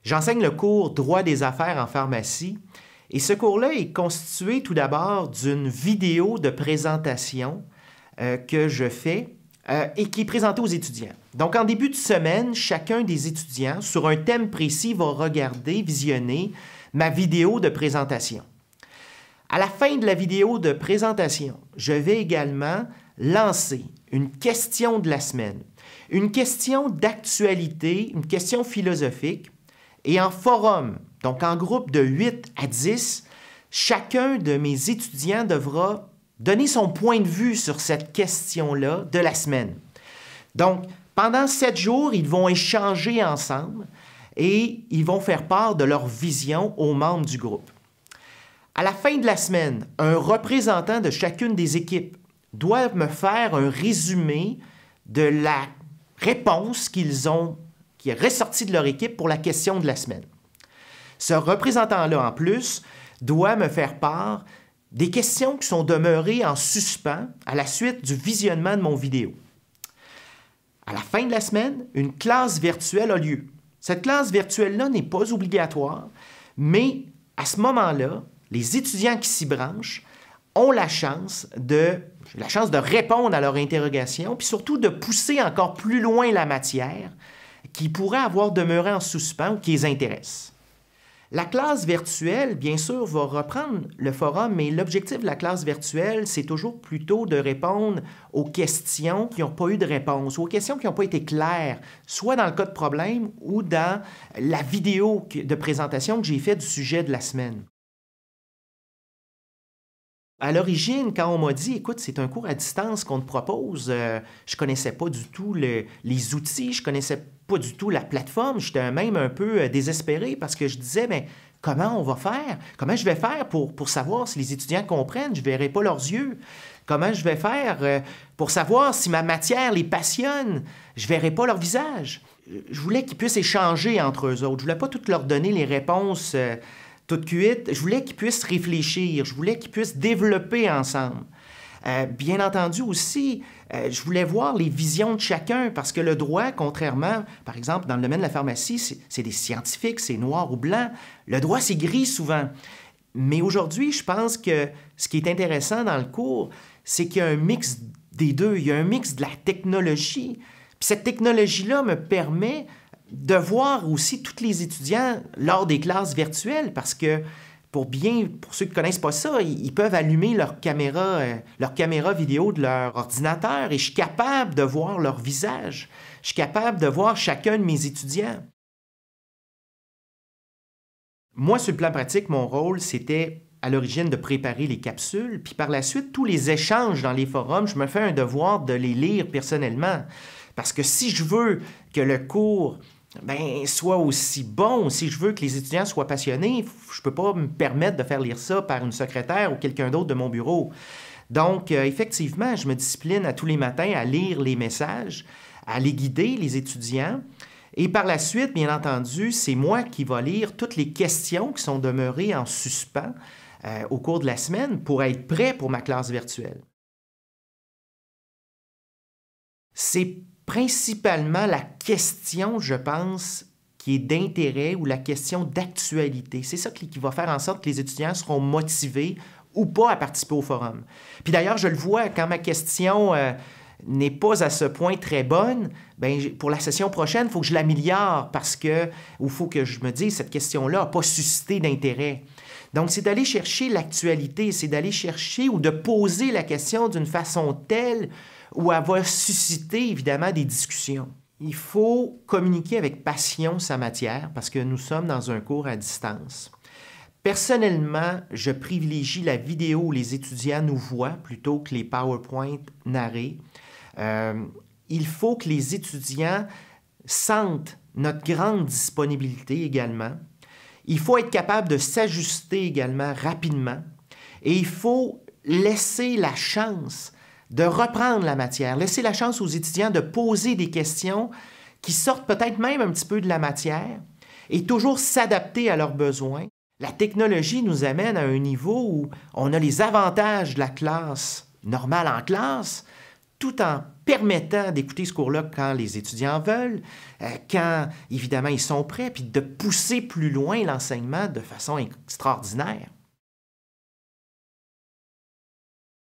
J'enseigne le cours Droit des affaires en pharmacie et ce cours-là est constitué tout d'abord d'une vidéo de présentation que je fais et qui est présentée aux étudiants. Donc, en début de semaine, chacun des étudiants, sur un thème précis, va regarder, visionner ma vidéo de présentation. À la fin de la vidéo de présentation, je vais également lancer une question de la semaine, une question d'actualité, une question philosophique, et en forum, donc en groupe de 8 à 10, chacun de mes étudiants devra donner son point de vue sur cette question-là de la semaine. Donc, pendant 7 jours, ils vont échanger ensemble et ils vont faire part de leur vision aux membres du groupe. À la fin de la semaine, un représentant de chacune des équipes doit me faire un résumé de la réponse qui est ressortie de leur équipe pour la question de la semaine. Ce représentant-là, en plus, doit me faire part des questions qui sont demeurées en suspens à la suite du visionnement de mon vidéo. À la fin de la semaine, une classe virtuelle a lieu. Cette classe virtuelle-là n'est pas obligatoire, mais à ce moment-là, les étudiants qui s'y branchent ont la chance de répondre à leurs interrogations, puis surtout de pousser encore plus loin la matière qui pourrait avoir demeuré en suspens ou qui les intéresse. La classe virtuelle, bien sûr, va reprendre le forum, mais l'objectif de la classe virtuelle, c'est toujours plutôt de répondre aux questions qui n'ont pas eu de réponse, ou aux questions qui n'ont pas été claires, soit dans le cas de problème ou dans la vidéo de présentation que j'ai faite du sujet de la semaine. À l'origine, quand on m'a dit « Écoute, c'est un cours à distance qu'on te propose », je ne connaissais pas du tout les outils, je ne connaissais pas du tout la plateforme. J'étais même un peu désespéré parce que je disais « Mais comment on va faire? Comment je vais faire pour savoir si les étudiants comprennent? Je ne verrai pas leurs yeux. Comment je vais faire pour savoir si ma matière les passionne? Je ne verrai pas leur visage. » Je voulais qu'ils puissent échanger entre eux autres. Je ne voulais pas toutes leur donner les réponses toute cuite. Je voulais qu'ils puissent réfléchir, je voulais qu'ils puissent développer ensemble. Bien entendu aussi, je voulais voir les visions de chacun parce que le droit, contrairement, par exemple, dans le domaine de la pharmacie, c'est des scientifiques, c'est noir ou blanc. Le droit, c'est gris souvent. Mais aujourd'hui, je pense que ce qui est intéressant dans le cours, c'est qu'il y a un mix des deux. Il y a un mix de la technologie. Puis cette technologie-là me permet de voir aussi tous les étudiants lors des classes virtuelles parce que pour ceux qui ne connaissent pas ça, ils peuvent allumer leur caméra vidéo de leur ordinateur et je suis capable de voir leur visage. Je suis capable de voir chacun de mes étudiants. Moi, sur le plan pratique, mon rôle, c'était à l'origine de préparer les capsules, puis par la suite, tous les échanges dans les forums, je me fais un devoir de les lire personnellement. Parce que si je veux que le cours soit aussi bon, si je veux que les étudiants soient passionnés, je ne peux pas me permettre de faire lire ça par une secrétaire ou quelqu'un d'autre de mon bureau. Donc, effectivement, je me discipline à tous les matins à lire les messages, à les guider, les étudiants. Et par la suite, bien entendu, c'est moi qui vais lire toutes les questions qui sont demeurées en suspens au cours de la semaine pour être prêt pour ma classe virtuelle. C'est principalement la question, je pense, qui est d'intérêt ou la question d'actualité. C'est ça qui va faire en sorte que les étudiants seront motivés ou pas à participer au forum. Puis d'ailleurs, je le vois, quand ma question n'est pas à ce point très bonne, pour la session prochaine, il faut que je l'améliore ou il faut que je me dise cette question-là n'a pas suscité d'intérêt. Donc, c'est d'aller chercher l'actualité, c'est d'aller chercher ou de poser la question d'une façon telle où elle va susciter, évidemment, des discussions. Il faut communiquer avec passion sa matière parce que nous sommes dans un cours à distance. Personnellement, je privilégie la vidéo où les étudiants nous voient plutôt que les PowerPoint narrés. Il faut que les étudiants sentent notre grande disponibilité également. Il faut être capable de s'ajuster également rapidement. Et il faut laisser la chance de reprendre la matière, laisser la chance aux étudiants de poser des questions qui sortent peut-être même un petit peu de la matière et toujours s'adapter à leurs besoins. La technologie nous amène à un niveau où on a les avantages de la classe normale en classe, tout en permettant d'écouter ce cours-là quand les étudiants veulent, quand, évidemment, ils sont prêts, puis de pousser plus loin l'enseignement de façon extraordinaire.